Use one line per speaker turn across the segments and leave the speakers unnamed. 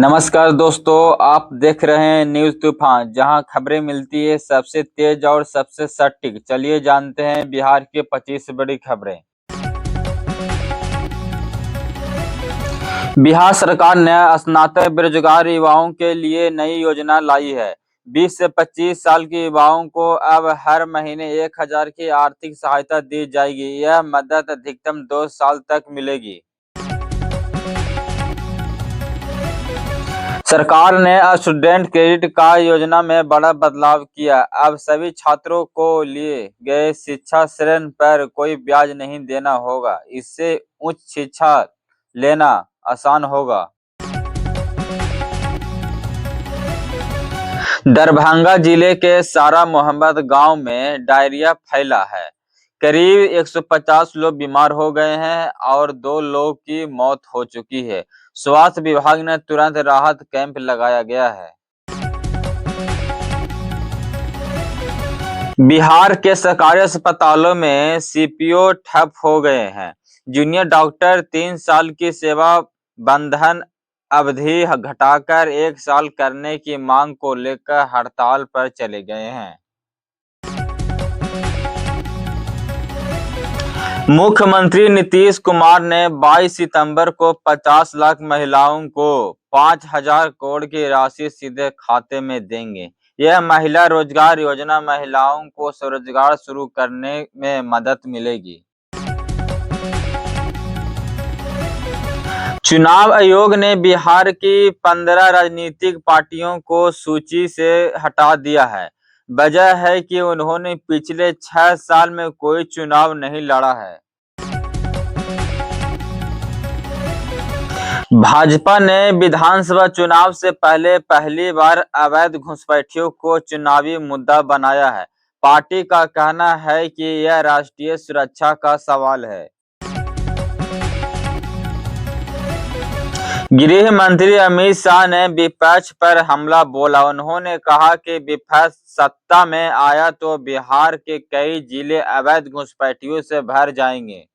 नमस्कार दोस्तों, आप देख रहे हैं न्यूज तूफान, जहां खबरें मिलती है सबसे तेज और सबसे सटीक। चलिए जानते हैं बिहार की 25 बड़ी खबरें। बिहार सरकार ने स्नातक बेरोजगार युवाओं के लिए नई योजना लाई है। 20 से 25 साल के युवाओं को अब हर महीने 1000 की आर्थिक सहायता दी जाएगी। यह मदद अधिकतम 2 साल तक मिलेगी। सरकार ने स्टूडेंट क्रेडिट कार्ड योजना में बड़ा बदलाव किया। अब सभी छात्रों को लिए गए शिक्षा ऋण पर कोई ब्याज नहीं देना होगा। इससे उच्च शिक्षा लेना आसान होगा। दरभंगा जिले के सारा मोहम्मद गांव में डायरिया फैला है। करीब 150 लोग बीमार हो गए हैं और 2 लोगों की मौत हो चुकी है। स्वास्थ्य विभाग ने तुरंत राहत कैंप लगाया गया है। बिहार के सरकारी अस्पतालों में सीपीयू ठप हो गए हैं। जूनियर डॉक्टर 3 साल की सेवा बंधन अवधि घटाकर 1 साल करने की मांग को लेकर हड़ताल पर चले गए हैं। मुख्यमंत्री नीतीश कुमार ने 22 सितंबर को 50 लाख महिलाओं को 5000 करोड़ की राशि सीधे खाते में देंगे। यह महिला रोजगार योजना महिलाओं को स्वरोजगार शुरू करने में मदद मिलेगी। चुनाव आयोग ने बिहार की 15 राजनीतिक पार्टियों को सूची से हटा दिया है। वजह है कि उन्होंने पिछले 6 साल में कोई चुनाव नहीं लड़ा है। भाजपा ने विधानसभा चुनाव से पहले पहली बार अवैध घुसपैठियों को चुनावी मुद्दा बनाया है। पार्टी का कहना है कि यह राष्ट्रीय सुरक्षा का सवाल है। गृह मंत्री अमित शाह ने विपक्ष पर हमला बोला। उन्होंने कहा कि विपक्ष सत्ता में आया तो बिहार के कई जिले अवैध घुसपैठियों से भर जाएंगे।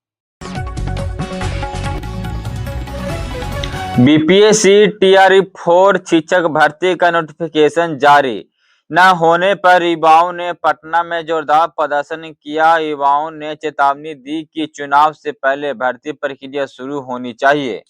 बीपीएससी टीआरई-4 शिक्षक भर्ती का नोटिफिकेशन जारी न होने पर युवाओं ने पटना में जोरदार प्रदर्शन किया। युवाओं ने चेतावनी दी कि चुनाव से पहले भर्ती प्रक्रिया शुरू होनी चाहिए।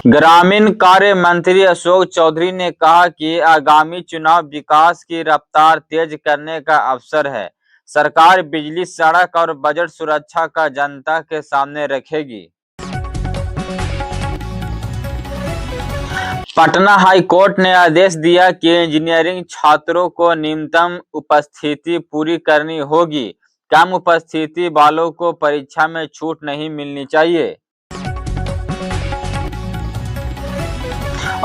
ग्रामीण कार्य मंत्री अशोक चौधरी ने कहा कि आगामी चुनाव विकास की रफ्तार तेज करने का अवसर है। सरकार बिजली, सड़क और बजट सुरक्षा का जनता के सामने रखेगी। पटना हाई कोर्ट ने आदेश दिया कि इंजीनियरिंग छात्रों को न्यूनतम उपस्थिति पूरी करनी होगी। कम उपस्थिति वालों को परीक्षा में छूट नहीं मिलनी चाहिए।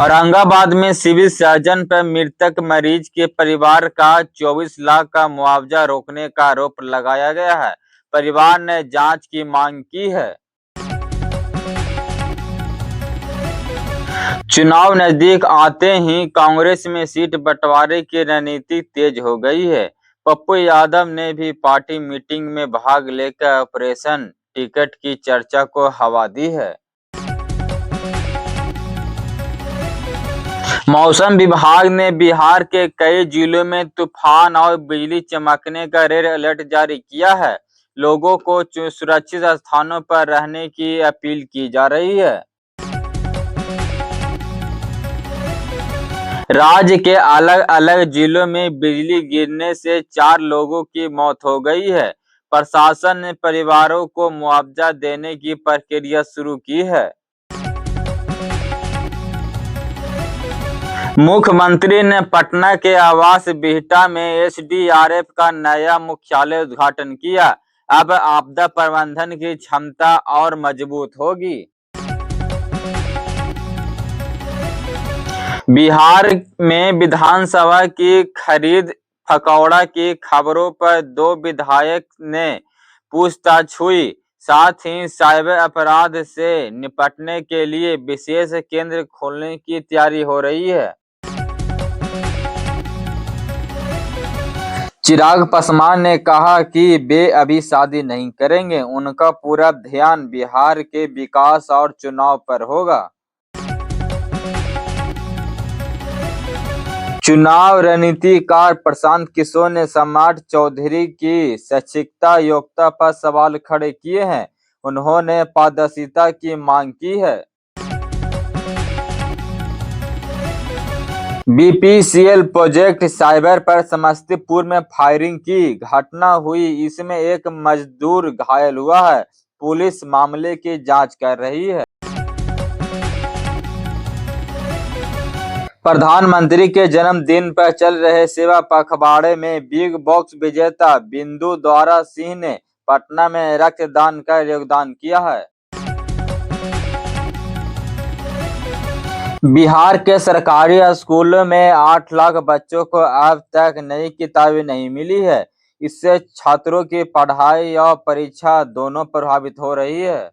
औरंगाबाद में सिविल सर्जन पर मृतक मरीज के परिवार का 24 लाख का मुआवजा रोकने का आरोप लगाया गया है। परिवार ने जांच की मांग की है। चुनाव नजदीक आते ही कांग्रेस में सीट बंटवारे की रणनीति तेज हो गई है। पप्पू यादव ने भी पार्टी मीटिंग में भाग लेकर ऑपरेशन टिकट की चर्चा को हवा दी है। मौसम विभाग ने बिहार के कई जिलों में तूफान और बिजली चमकने का रेड अलर्ट जारी किया है। लोगों को सुरक्षित स्थानों पर रहने की अपील की जा रही है। राज्य के अलग अलग जिलों में बिजली गिरने से 4 लोगों की मौत हो गई है। प्रशासन ने परिवारों को मुआवजा देने की प्रक्रिया शुरू की है। मुख्यमंत्री ने पटना के आवास बिहटा में एसडीआरएफ का नया मुख्यालय उद्घाटन किया। अब आपदा प्रबंधन की क्षमता और मजबूत होगी। बिहार में विधानसभा की खरीद फकौड़ा की खबरों पर 2 विधायक ने पूछताछ हुई। साथ ही साइबर अपराध से निपटने के लिए विशेष केंद्र खोलने की तैयारी हो रही है। चिराग पासवान ने कहा कि वे अभी शादी नहीं करेंगे, उनका पूरा ध्यान बिहार के विकास और चुनाव पर होगा। चुनाव रणनीतिकार प्रशांत किशोर ने सम्राट चौधरी की शैक्षिकता योग्यता पर सवाल खड़े किए हैं। उन्होंने पारदर्शिता की मांग की है। बीपीसीएल प्रोजेक्ट साइबर पर समस्तीपुर में फायरिंग की घटना हुई, इसमें एक मजदूर घायल हुआ है। पुलिस मामले की जांच कर रही है। प्रधानमंत्री के जन्मदिन पर चल रहे सेवा पखवाड़े में बिग बॉक्स विजेता बिंदु द्वारा सिंह ने पटना में रक्तदान कर योगदान किया है। बिहार के सरकारी स्कूलों में 8 लाख बच्चों को अब तक नई किताबें नहीं मिली है। इससे छात्रों की पढ़ाई और परीक्षा दोनों प्रभावित हो रही है।